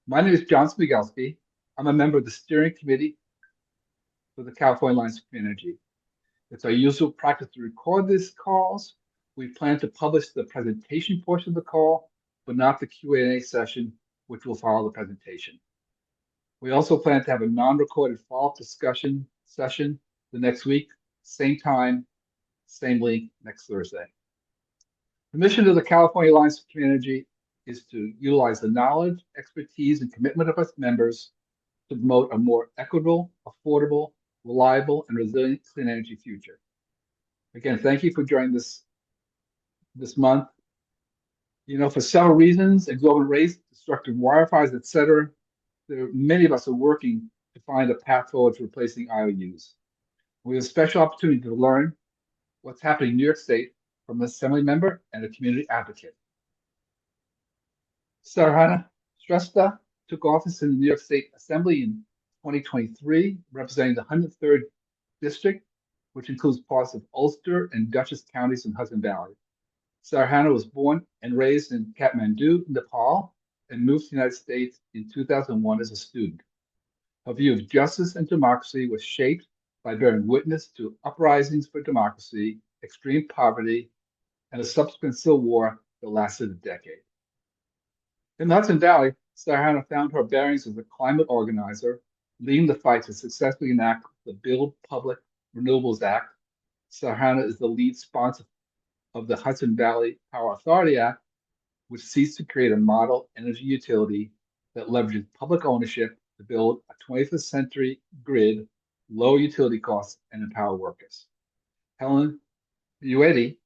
My name is John Smigelski. I'm a member of the steering committee for the California Alliance for Clean Energy. It's our usual practice to record these calls. We plan to publish the presentation portion of the call, but not the Q&A session, which will follow the presentation. We also plan to have a non-recorded follow-up discussion session the next week, same time, same link next Thursday. The mission of the California Alliance for Clean Energy is to utilize the knowledge, expertise, and commitment of its members to promote a more equitable, affordable, reliable, and resilient clean energy future. Again, thank you for joining this month. For several reasons, exorbitant rates, destructive wildfires, et cetera, many of us are working to find a path forward to replacing IOUs. We have a special opportunity to learn what's happening in New York State from an assembly member and a community advocate. Sarahana Shrestha took office in the New York State Assembly in 2023, representing the 103rd District, which includes parts of Ulster and Dutchess counties in Hudson Valley. Sarahana was born and raised in Kathmandu, Nepal, and moved to the United States in 2001 as a student. Her view of justice and democracy was shaped by bearing witness to uprisings for democracy, extreme poverty, and a subsequent civil war that lasted a decade. In the Hudson Valley, Sarahana found her bearings as a climate organizer, leading the fight to successfully enact the Build Public Renewables Act. Sarahana is the lead sponsor of the Hudson Valley Power Authority Act, which seeks to create a model energy utility that leverages public ownership to build a 21st century grid, low utility costs, and empower workers. Helen Bueti,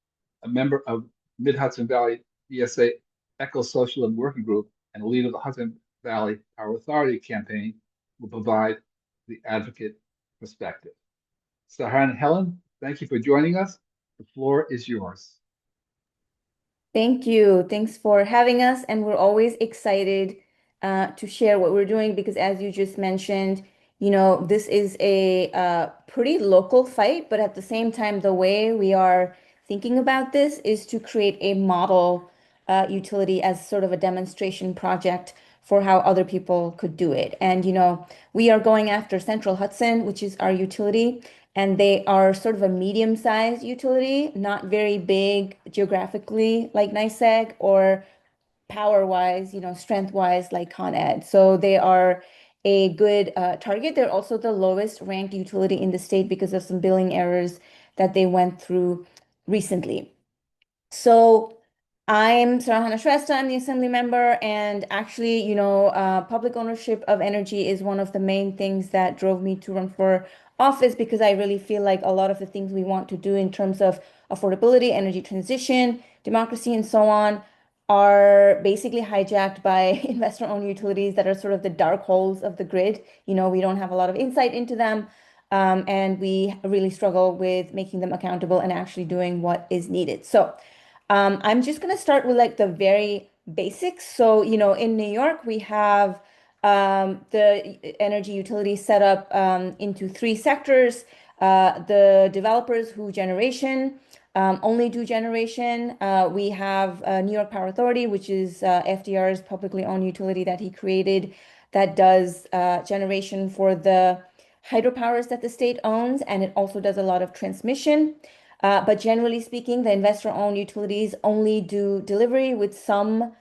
a member of Mid-Hudson Valley DSA Ecosocialism Working Group and leader of the Hudson Valley Power Authority campaign, will provide the advocate perspective. Sarahana and Helen, thank you for joining us. The floor is yours. Thank you. Thanks for having us. And we're always excited to share what we're doing because as you just mentioned, this is a pretty local fight, but at the same time, the way we are thinking about this is to create a model utility as sort of a demonstration project for how other people could do it. And, we are going after Central Hudson, which is our utility, and they are sort of a medium-sized utility, not very big geographically like NYSEG or power-wise, strength-wise like Con Ed. So they are a good target. They're also the lowest ranked utility in the state because of some billing errors that they went through recently. So I'm Sarahana Shrestha. I'm the assembly member, and actually, public ownership of energy is one of the main things that drove me to run for office because I really feel like a lot of the things we want to do in terms of affordability, energy transition, democracy, and so on are basically hijacked by investor-owned utilities that are sort of the dark holes of the grid. We don't have a lot of insight into them, and we really struggle with making them accountable and actually doing what is needed. So I'm just going to start with like the very basics. So, in New York, we have the energy utility set up into three sectors. The developers who only do generation. We have New York Power Authority, which is FDR's publicly owned utility that he created that does generation for the hydropowers that the state owns, and it also does a lot of transmission. But generally speaking, the investor-owned utilities only do delivery with some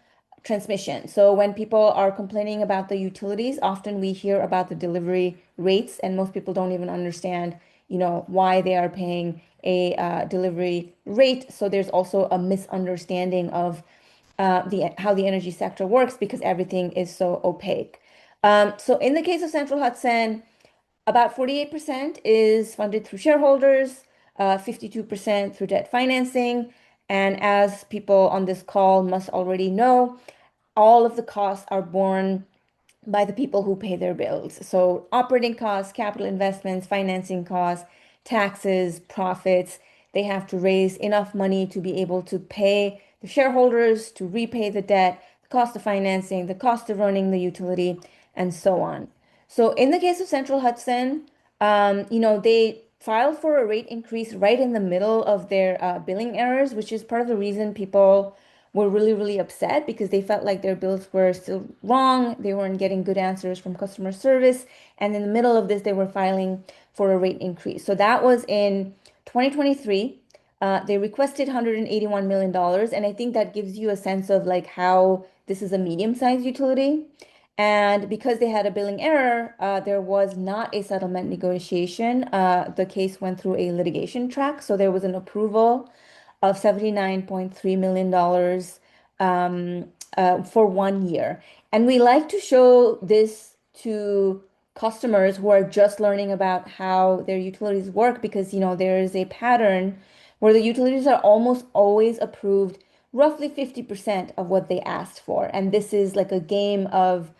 transmission. So when people are complaining about the utilities, often we hear about the delivery rates, and most people don't even understand, why they are paying a delivery rate. So there's also a misunderstanding of how the energy sector works because everything is so opaque. So in the case of Central Hudson, about 48% is funded through shareholders, 52% through debt financing. And as people on this call must already know, all of the costs are borne by the people who pay their bills. So operating costs, capital investments, financing costs, taxes, profits, they have to raise enough money to be able to pay the shareholders, to repay the debt, the cost of financing, the cost of running the utility, and so on. So in the case of Central Hudson, they filed for a rate increase right in the middle of their billing errors, which is part of the reason people were really, really upset because they felt like their bills were still wrong. They weren't getting good answers from customer service. And in the middle of this, they were filing for a rate increase. So that was in 2023. They requested $181 million. And I think that gives you a sense of like how this is a medium-sized utility. And because they had a billing error, there was not a settlement negotiation. The case went through a litigation track. So there was an approval of $79.3 million for 1 year. And we like to show this to customers who are just learning about how their utilities work because, there is a pattern where the utilities are almost always approved roughly 50% of what they asked for. And this is like a game of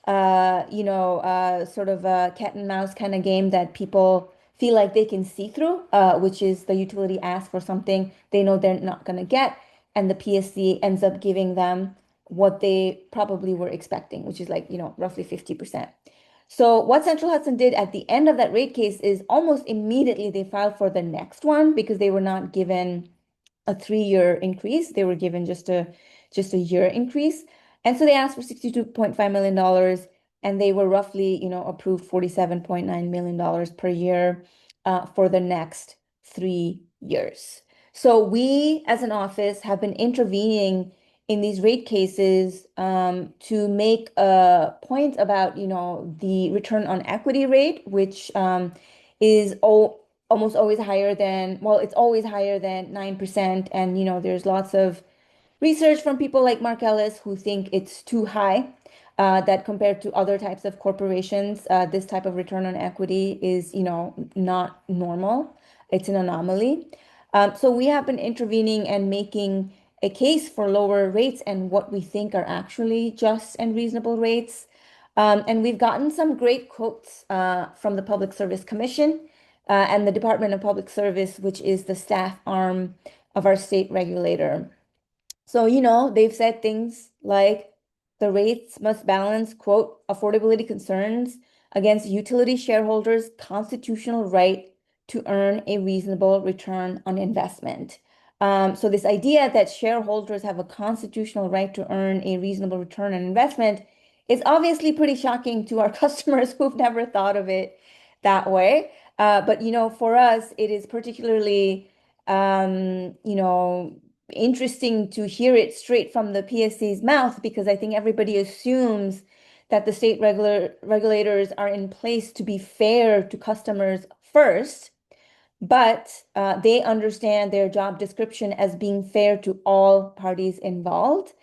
sort of a cat and mouse kind of game that people feel like they can see through, which is the utility asks for something they know they're not going to get, and the PSC ends up giving them what they probably were expecting, which is like, roughly 50%. So what Central Hudson did at the end of that rate case is almost immediately they filed for the next one because they were not given a 3-year increase. They were given just a year increase. And so they asked for $62.5 million and they were roughly, approved $47.9 million per year for the next 3 years. So we as an office have been intervening in these rate cases to make a point about, the return on equity rate, which is almost always higher than, well, it's always higher than 9%. And, there's lots of research from people like Mark Ellis who think it's too high, that compared to other types of corporations, this type of return on equity is, not normal. It's an anomaly. So we have been intervening and making a case for lower rates and what we think are actually just and reasonable rates. And we've gotten some great quotes from the Public Service Commission and the Department of Public Service, which is the staff arm of our state regulator. So, they've said things like the rates must balance, quote, affordability concerns against utility shareholders' constitutional right to earn a reasonable return on investment. So this idea that shareholders have a constitutional right to earn a reasonable return on investment is obviously pretty shocking to our customers who've never thought of it that way. But, for us, it is particularly, interesting to hear it straight from the PSC's mouth because I think everybody assumes that the state regulators are in place to be fair to customers first, but they understand their job description as being fair to all parties involved.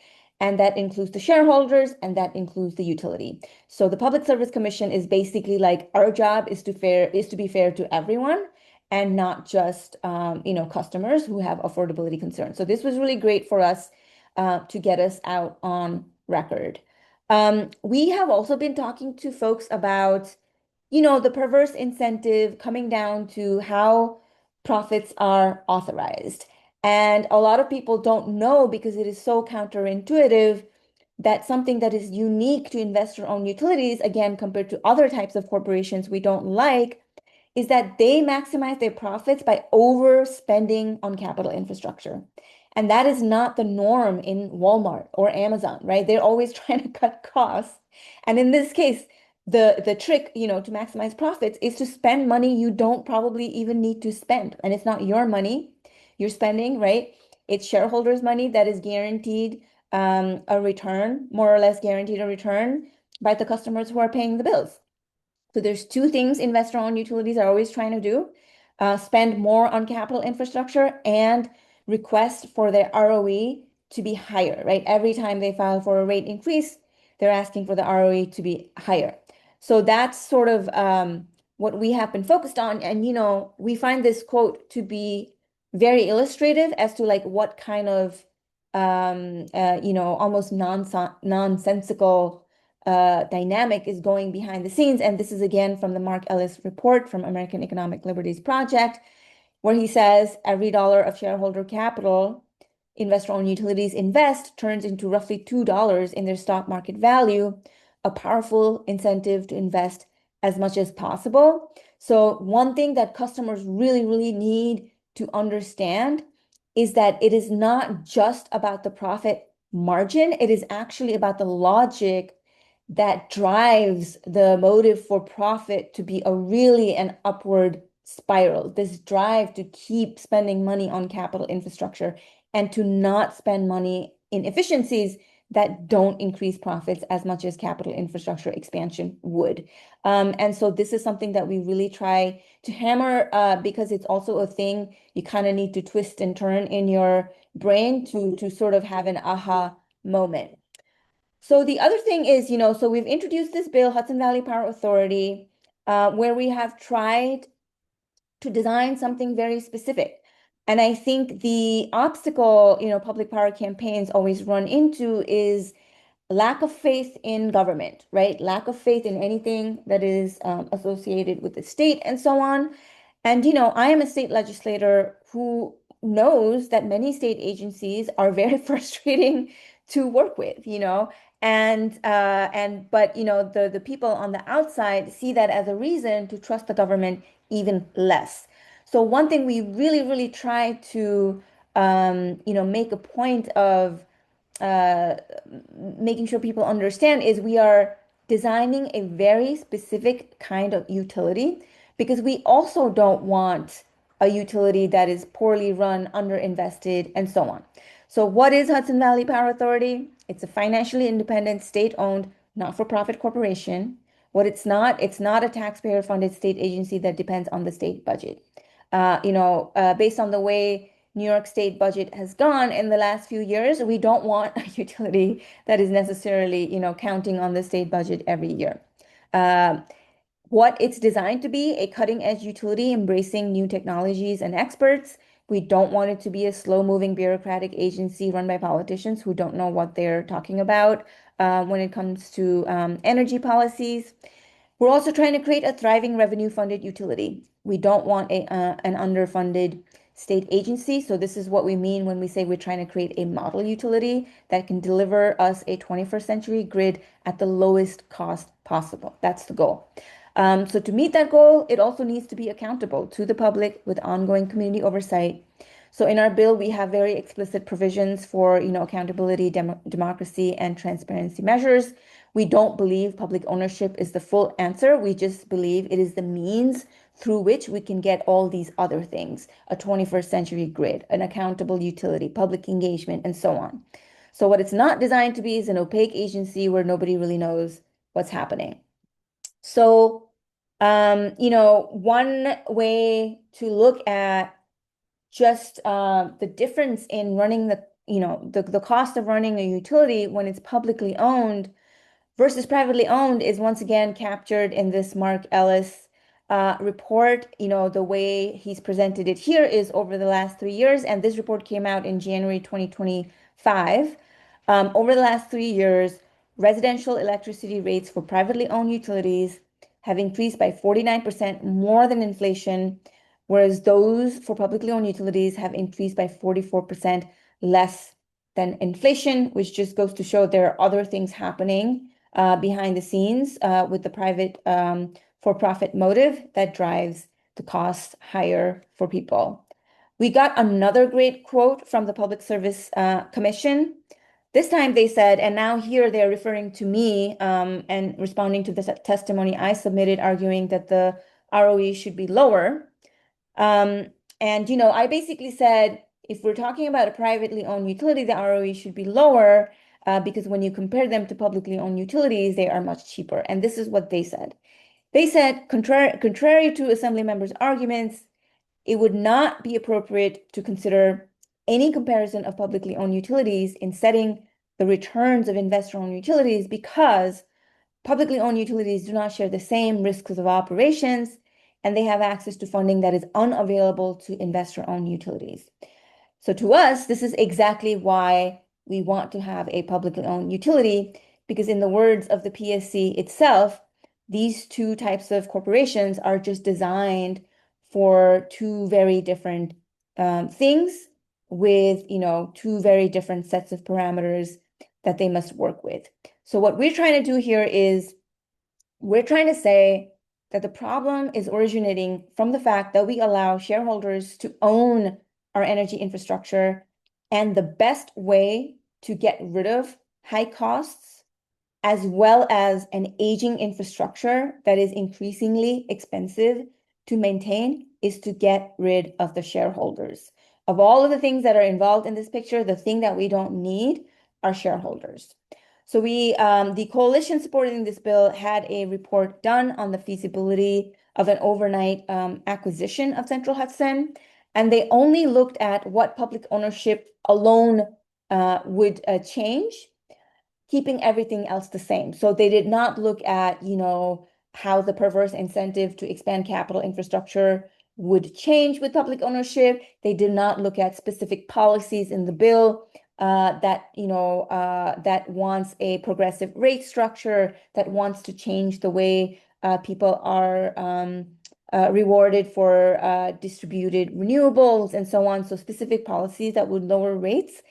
And that includes the shareholders and that includes the utility. So the Public Service Commission is basically like our job is to be fair to everyone and not just customers who have affordability concerns. So this was really great for us to get us out on record. We have also been talking to folks about the perverse incentive coming down to how profits are authorized. And a lot of people don't know because it is so counterintuitive that something that is unique to investor-owned utilities, again, compared to other types of corporations we don't like, is that they maximize their profits by overspending on capital infrastructure. And that is not the norm in Walmart or Amazon, right? They're always trying to cut costs. And in this case, the trick, to maximize profits is to spend money you don't probably even need to spend. And it's not your money you're spending, right? It's shareholders' money that is guaranteed a return, more or less guaranteed a return by the customers who are paying the bills. So there's two things investor-owned utilities are always trying to do, spend more on capital infrastructure and request for their ROE to be higher, right? Every time they file for a rate increase, they're asking for the ROE to be higher. So that's sort of what we have been focused on. And, we find this quote to be very illustrative as to like what kind of, almost nonsensical dynamic is going behind the scenes. And this is again from the Mark Ellis report from American Economic Liberties Project, where he says every dollar of shareholder capital investor-owned utilities invest turns into roughly $2 in their stock market value, a powerful incentive to invest as much as possible. So one thing that customers really, really need to understand is that it is not just about the profit margin. It is actually about the logic that drives the motive for profit to be an upward spiral, this drive to keep spending money on capital infrastructure and to not spend money in efficiencies that don't increase profits as much as capital infrastructure expansion would. And so this is something that we really try to hammer because it's also a thing you kind of need to twist and turn in your brain to sort of have an aha moment. So the other thing is, so we've introduced this bill, Hudson Valley Power Authority, where we have tried to design something very specific. And I think the obstacle, public power campaigns always run into is lack of faith in government, right? Lack of faith in anything that is associated with the state and so on. And, I am a state legislator who knows that many state agencies are very frustrating to work with, but the people on the outside see that as a reason to trust the government even less. So one thing we really, really try to, make a point of making sure people understand is we are designing a very specific kind of utility because we also don't want a utility that is poorly run, underinvested, and so on. So what is Hudson Valley Power Authority? It's a financially independent, state-owned, not-for-profit corporation. What it's not a taxpayer-funded state agency that depends on the state budget. Based on the way New York State budget has gone in the last few years, we don't want a utility that is necessarily, counting on the state budget every year. What it's designed to be, a cutting-edge utility embracing new technologies and experts. We don't want it to be a slow-moving bureaucratic agency run by politicians who don't know what they're talking about when it comes to energy policies. We're also trying to create a thriving revenue-funded utility. We don't want an underfunded state agency. So this is what we mean when we say we're trying to create a model utility that can deliver us a 21st century grid at the lowest cost possible. That's the goal. So to meet that goal, it also needs to be accountable to the public with ongoing community oversight. So in our bill, we have very explicit provisions for, accountability, democracy, and transparency measures. We don't believe public ownership is the full answer. We just believe it is the means through which we can get all these other things, a 21st century grid, an accountable utility, public engagement, and so on. So what it's not designed to be is an opaque agency where nobody really knows what's happening. So, one way to look at just the difference in running the cost of running a utility when it's publicly owned versus privately owned is once again captured in this Mark Ellis report. The way he's presented it here is over the last 3 years, and this report came out in January 2025. Over the last 3 years, residential electricity rates for privately owned utilities have increased by 49% more than inflation, whereas those for publicly owned utilities have increased by 44% less than inflation, which just goes to show there are other things happening behind the scenes with the private for-profit motive that drives the cost higher for people. We got another great quote from the Public Service Commission. This time they said, and now here they're referring to me and responding to the testimony I submitted, arguing that the ROE should be lower. I basically said, if we're talking about a privately owned utility, the ROE should be lower because when you compare them to publicly owned utilities, they are much cheaper. And this is what they said. They said, contrary to Assembly members' arguments, it would not be appropriate to consider any comparison of publicly owned utilities in setting the returns of investor-owned utilities because publicly owned utilities do not share the same risks of operations and they have access to funding that is unavailable to investor-owned utilities. So to us, this is exactly why we want to have a publicly owned utility, because in the words of the PSC itself, these two types of corporations are just designed for two very different things with, two very different sets of parameters that they must work with. So what we're trying to do here is we're trying to say that the problem is originating from the fact that we allow shareholders to own our energy infrastructure, and the best way to get rid of high costs, as well as an aging infrastructure that is increasingly expensive to maintain, is to get rid of the shareholders. Of all of the things that are involved in this picture, the thing that we don't need are shareholders. So the coalition supporting this bill had a report done on the feasibility of an overnight acquisition of Central Hudson, and they only looked at what public ownership alone would change, keeping everything else the same. So they did not look at, how the perverse incentive to expand capital infrastructure would change with public ownership. They did not look at specific policies in the bill that wants a progressive rate structure, that wants to change the way people are rewarded for distributed renewables and so on. So specific policies that would lower rates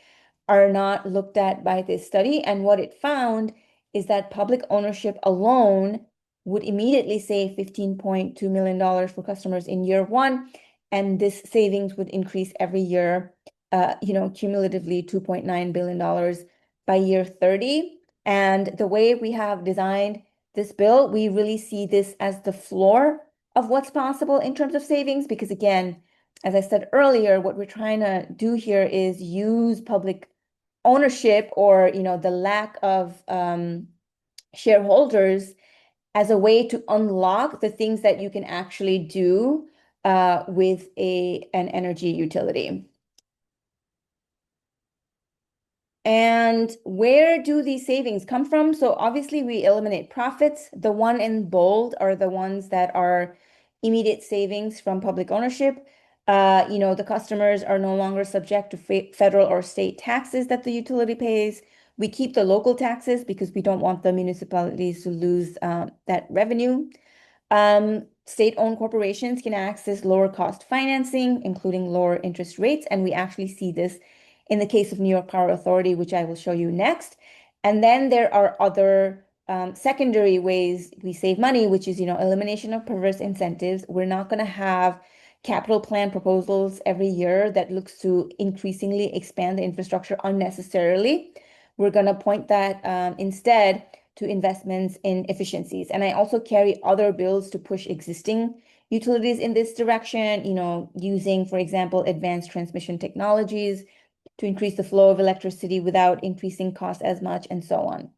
are not looked at by this study. And what it found is that public ownership alone would immediately save $15.2 million for customers in year one. And this savings would increase every year, cumulatively $2.9 billion by year 30. And the way we have designed this bill, we really see this as the floor of what's possible in terms of savings, because again, as I said earlier, what we're trying to do here is use public ownership, or the lack of shareholders, as a way to unlock the things that you can actually do with an energy utility. And where do these savings come from? So obviously we eliminate profits. The one in bold are the ones that are immediate savings from public ownership. The customers are no longer subject to federal or state taxes that the utility pays. We keep the local taxes because we don't want the municipalities to lose that revenue. State-owned corporations can access lower cost financing, including lower interest rates. And we actually see this in the case of New York Power Authority, which I will show you next. And then there are other secondary ways we save money, which is, elimination of perverse incentives. We're not going to have capital plan proposals every year that looks to increasingly expand the infrastructure unnecessarily. We're going to point that instead to investments in efficiencies. And I also carry other bills to push existing utilities in this direction, using, for example, advanced transmission technologies to increase the flow of electricity without increasing costs as much, and so on.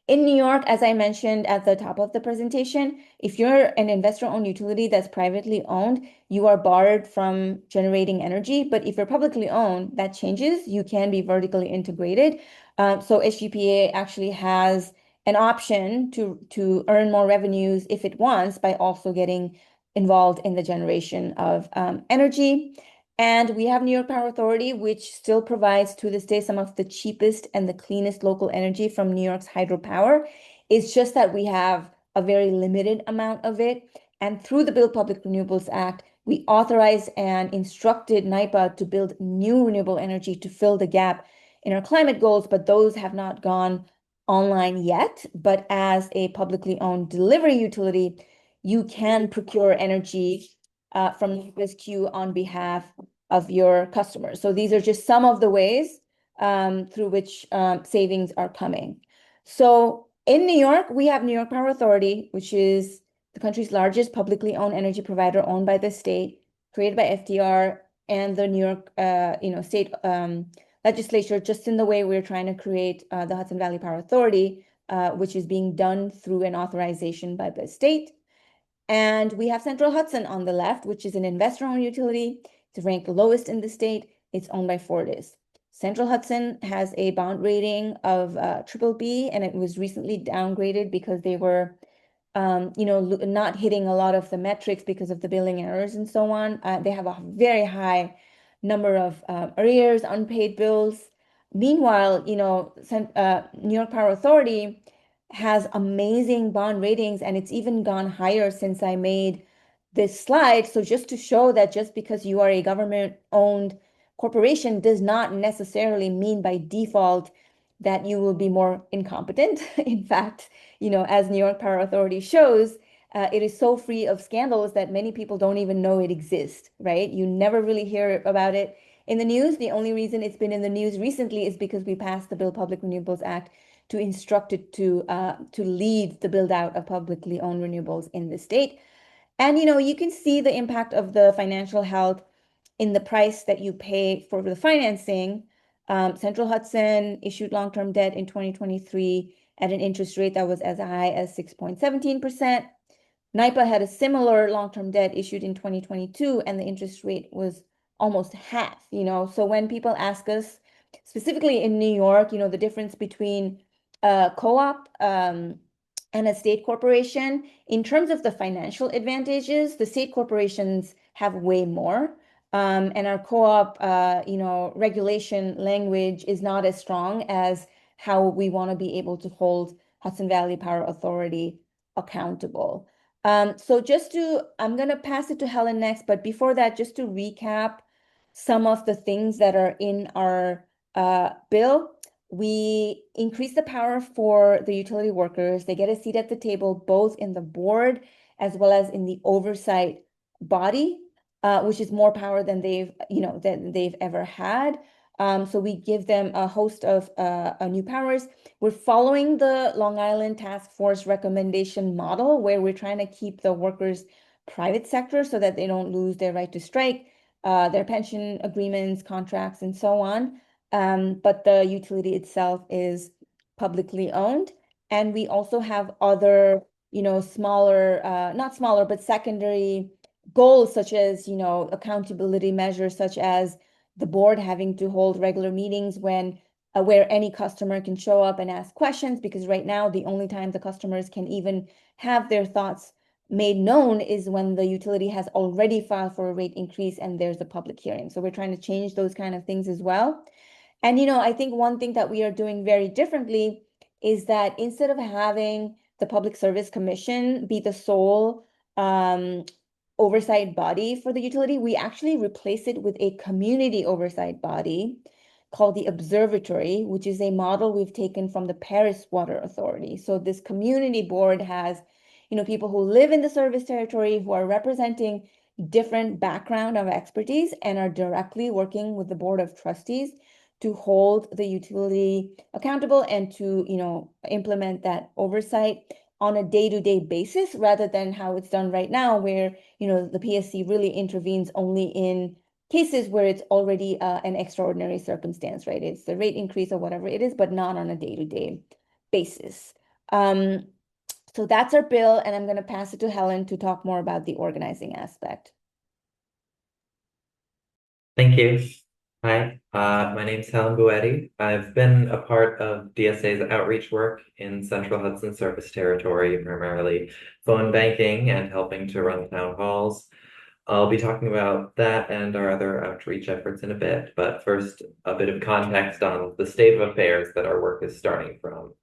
In New York, as I mentioned at the top of the presentation, if you're an investor-owned utility that's privately owned, you are barred from generating energy. But if you're publicly owned, that changes. You can be vertically integrated. So SGPA actually has an option to earn more revenues if it wants, by also getting involved in the generation of energy. And we have New York Power Authority, which still provides to this day some of the cheapest and the cleanest local energy from New York's hydropower. It's just that we have a very limited amount of it. And through the Build Public Renewables Act, we authorized and instructed NYPA to build new renewable energy to fill the gap in our climate goals, but those have not gone online yet. But as a publicly owned delivery utility, you can procure energy from NYPA's queue on behalf of your customers. So these are just some of the ways through which savings are coming. So in New York, we have New York Power Authority, which is the country's largest publicly owned energy provider, owned by the state, created by FDR and the New York state legislature, just in the way we're trying to create the Hudson Valley Power Authority, which is being done through an authorization by the state. And we have Central Hudson on the left, which is an investor-owned utility. It's ranked lowest in the state. It's owned by Fortis. Central Hudson has a bond rating of BBB, and it was recently downgraded because they were, not hitting a lot of the metrics because of the billing errors and so on. They have a very high number of arrears, unpaid bills. Meanwhile, New York Power Authority has amazing bond ratings, and it's even gone higher since I made this slide. So just to show that just because you are a government-owned corporation does not necessarily mean by default that you will be more incompetent. In fact, as New York Power Authority shows, it is so free of scandals that many people don't even know it exists, right? You never really hear about it in the news. The only reason it's been in the news recently is because we passed the Bill Public Renewables Act to instruct it to lead the build out of publicly owned renewables in the state. And you can see the impact of the financial health in the price that you pay for the financing. Central Hudson issued long-term debt in 2023 at an interest rate that was as high as 6.17%. NYPA had a similar long-term debt issued in 2022, and the interest rate was almost half. So when people ask us, specifically in New York, the difference between a co-op and a state corporation, in terms of the financial advantages, the state corporations have way more. And our co-op, regulation language is not as strong as how we want to be able to hold Hudson Valley Power Authority accountable. So I'm going to pass it to Helen next, but before that, just to recap some of the things that are in our bill. We increase the power for the utility workers. They get a seat at the table, both in the board as well as in the oversight body, which is more power than they've ever had. So we give them a host of new powers. We're following the Long Island Task Force recommendation model, where we're trying to keep the workers private sector so that they don't lose their right to strike, their pension agreements, contracts, and so on. But the utility itself is publicly owned. And we also have other, smaller, not smaller, but secondary goals, such as, accountability measures, such as the board having to hold regular meetings where any customer can show up and ask questions, because right now the only time the customers can even have their thoughts made known is when the utility has already filed for a rate increase and there's a public hearing. So we're trying to change those kind of things as well. And, I think one thing that we are doing very differently is that instead of having the Public Service Commission be the sole oversight body for the utility, we actually replace it with a community oversight body called the Observatory, which is a model we've taken from the Paris Water Authority. So this community board has, people who live in the service territory, who are representing different background of expertise and are directly working with the Board of Trustees to hold the utility accountable and to, implement that oversight on a day-to-day basis, rather than how it's done right now, where, the PSC really intervenes only in cases where it's already an extraordinary circumstance, right? It's the rate increase or whatever it is, but not on a day-to-day basis. So that's our bill, and I'm going to pass it to Helen to talk more about the organizing aspect. Thank you. Hi, my name's Helen Bueti. I've been a part of DSA's outreach work in Central Hudson service territory, primarily phone banking and helping to run town halls. I'll be talking about that and our other outreach efforts in a bit, but first, a bit of context on the state of affairs that our work is starting from.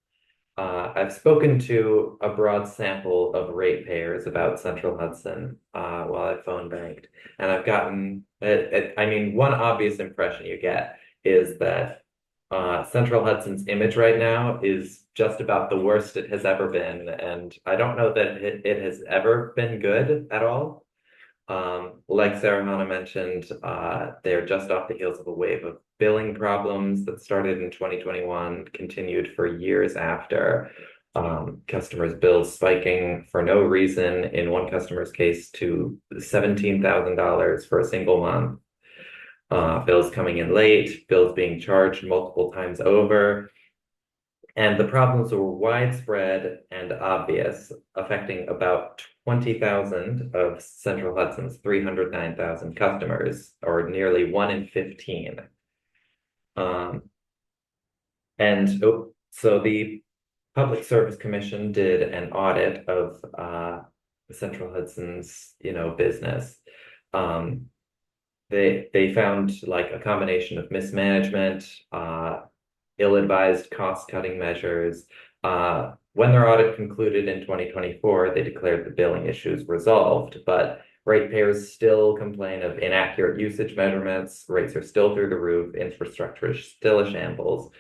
I've spoken to a broad sample of ratepayers about Central Hudson while I phone banked, and I've gotten, one obvious impression you get is that Central Hudson's image right now is just about the worst it has ever been, and I don't know that it has ever been good at all. Like Sarahana mentioned, they're just off the heels of a wave of billing problems that started in 2021, continued for years after. Customers' bills spiking for no reason, in one customer's case to $17,000 for a single month. Bills coming in late, bills being charged multiple times over. And the problems were widespread and obvious, affecting about 20,000 of Central Hudson's 309,000 customers, or nearly 1 in 15. So the Public Service Commission did an audit of Central Hudson's, business. They found like a combination of mismanagement, ill-advised cost-cutting measures. When their audit concluded in 2024, they declared the billing issues resolved, but ratepayers still complain of inaccurate usage measurements, rates are still through the roof, infrastructure is still a shambles.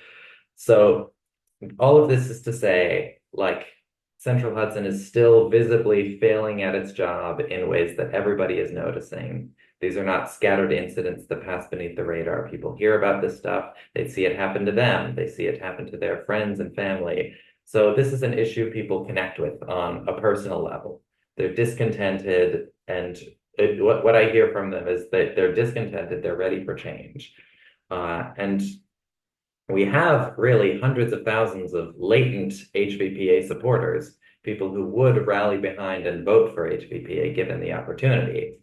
So all of this is to say, like, Central Hudson is still visibly failing at its job in ways that everybody is noticing. These are not scattered incidents that pass beneath the radar. People hear about this stuff. They see it happen to them. They see it happen to their friends and family. So this is an issue people connect with on a personal level. They're discontented, and what I hear from them is that they're discontented, they're ready for change. And we have really hundreds of thousands of latent HVPA supporters, people who would rally behind and vote for HVPA given the opportunity.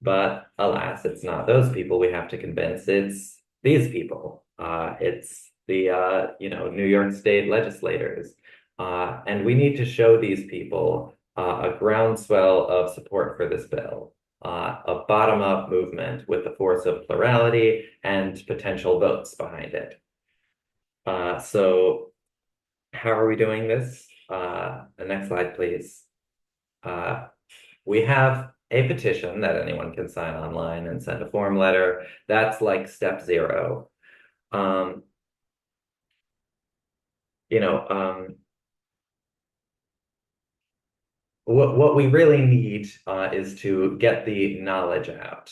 But alas, it's not those people we have to convince, it's these people. It's the New York State legislators. And we need to show these people a groundswell of support for this bill, a bottom-up movement with the force of plurality and potential votes behind it. So how are we doing this? The next slide, please. We have a petition that anyone can sign online and send a form letter. That's like step 0. What we really need is to get the knowledge out.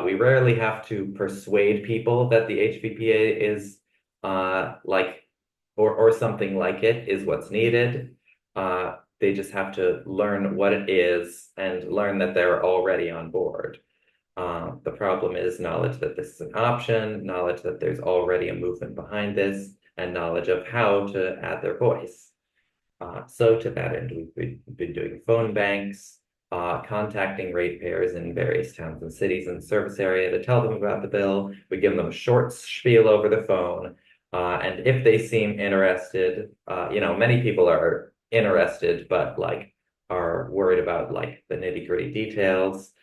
We rarely have to persuade people that the HVPA is or something like it is what's needed. They just have to learn what it is and learn that they're already on board. The problem is knowledge that this is an option, knowledge that there's already a movement behind this, and knowledge of how to add their voice. So to that end, we've been doing phone banks, contacting ratepayers in various towns and cities in the service area to tell them about the bill. We give them a short spiel over the phone. And if they seem interested, many people are interested, but are worried about the nitty-gritty details.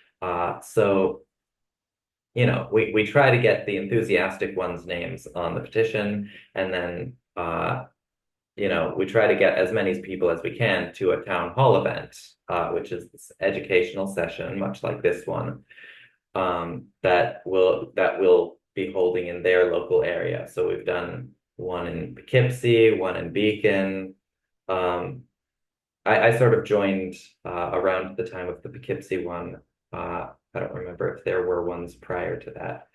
So we try to get the enthusiastic ones' names on the petition, and then we try to get as many people as we can to a town hall event, which is this educational session, much like this one, that will be holding in their local area. So we've done one in Poughkeepsie, one in Beacon. I sort of joined around the time of the Poughkeepsie one. I don't remember if there were ones prior to that.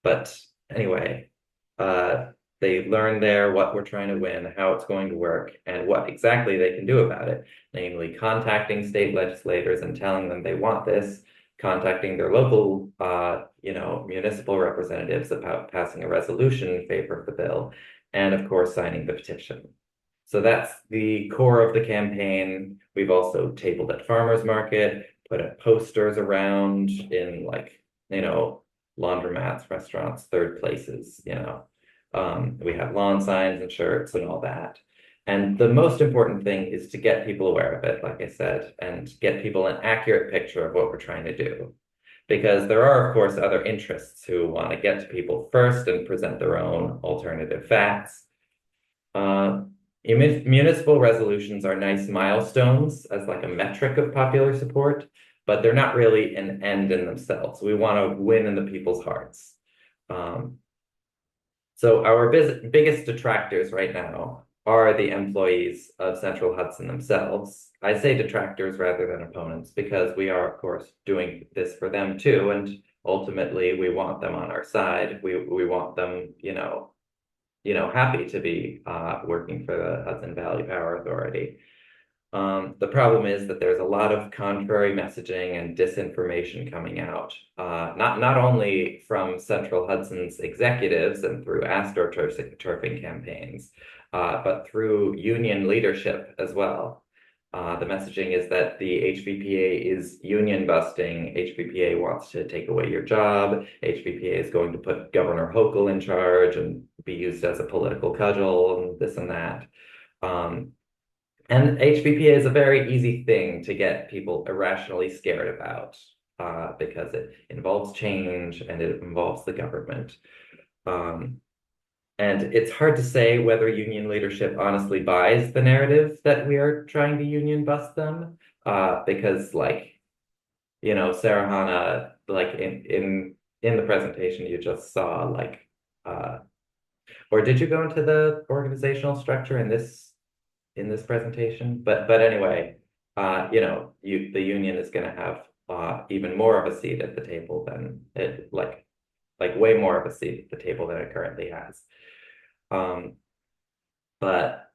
But anyway, they learn there what we're trying to win, how it's going to work, and what exactly they can do about it, namely contacting state legislators and telling them they want this, contacting their local, municipal representatives about passing a resolution in favor of the bill, and of course, signing the petition. So that's the core of the campaign. We've also tabled at farmers market, put up posters around in laundromats, restaurants, third places, we have lawn signs and shirts and all that. And the most important thing is to get people aware of it, like I said, and get people an accurate picture of what we're trying to do. Because there are, of course, other interests who want to get to people first and present their own alternative facts. Municipal resolutions are nice milestones as a metric of popular support, but they're not really an end in themselves. We want to win in the people's hearts. So our biggest detractors right now are the employees of Central Hudson themselves. I say detractors rather than opponents because we are, of course, doing this for them too, and ultimately we want them on our side. We want them, happy to be working for the Hudson Valley Power Authority. The problem is that there's a lot of contrary messaging and disinformation coming out, not only from Central Hudson's executives and through astroturfing campaigns, but through union leadership as well. The messaging is that the HVPA is union busting. HVPA wants to take away your job. HVPA is going to put Governor Hochul in charge and be used as a political cudgel and this and that. And HVPA is a very easy thing to get people irrationally scared about because it involves change and it involves the government. And it's hard to say whether union leadership honestly buys the narrative that we are trying to bust them because Sarahana, in the presentation you just saw, or did you go into the organizational structure in this in this presentation. But anyway, you know, the union is going to have even more of a seat at the table than it like way more of a seat at the table than it currently has. But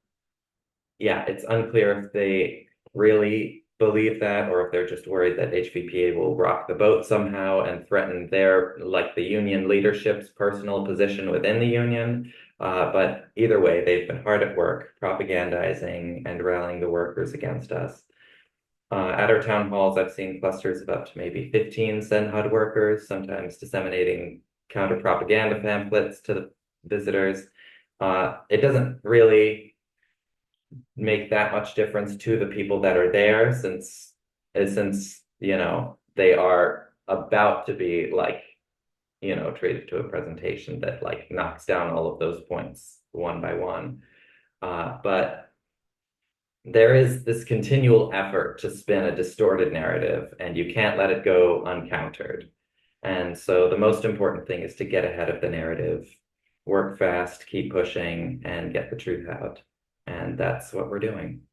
yeah, it's unclear if they really believe that or if they're just worried that HVPA will rock the boat somehow and threaten their, like the union leadership's personal position within the union. But either way, they've been hard at work propagandizing and rallying the workers against us. At our town halls, I've seen clusters of up to maybe 15 CenHUD workers, sometimes disseminating counter propaganda pamphlets to the visitors. It doesn't really make that much difference to the people that are there since you know they are about to be like, you know, treated to a presentation that like knocks down all of those points one by one. But there is this continual effort to spin a distorted narrative, and you can't let it go uncountered. And so the most important thing is to get ahead of the narrative, work fast, keep pushing, and get the truth out. And that's what we're doing.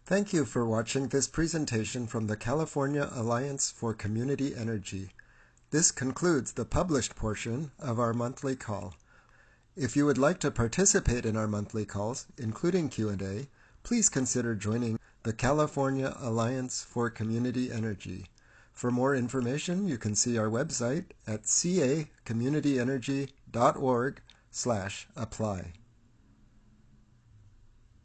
Thank you for watching this presentation from the California Alliance for Community Energy. This concludes the published portion of our monthly call. If you would like to participate in our monthly calls, including Q&A, please consider joining the California Alliance for Community Energy. For more information, you can see our website at cacommunityenergy.org/apply.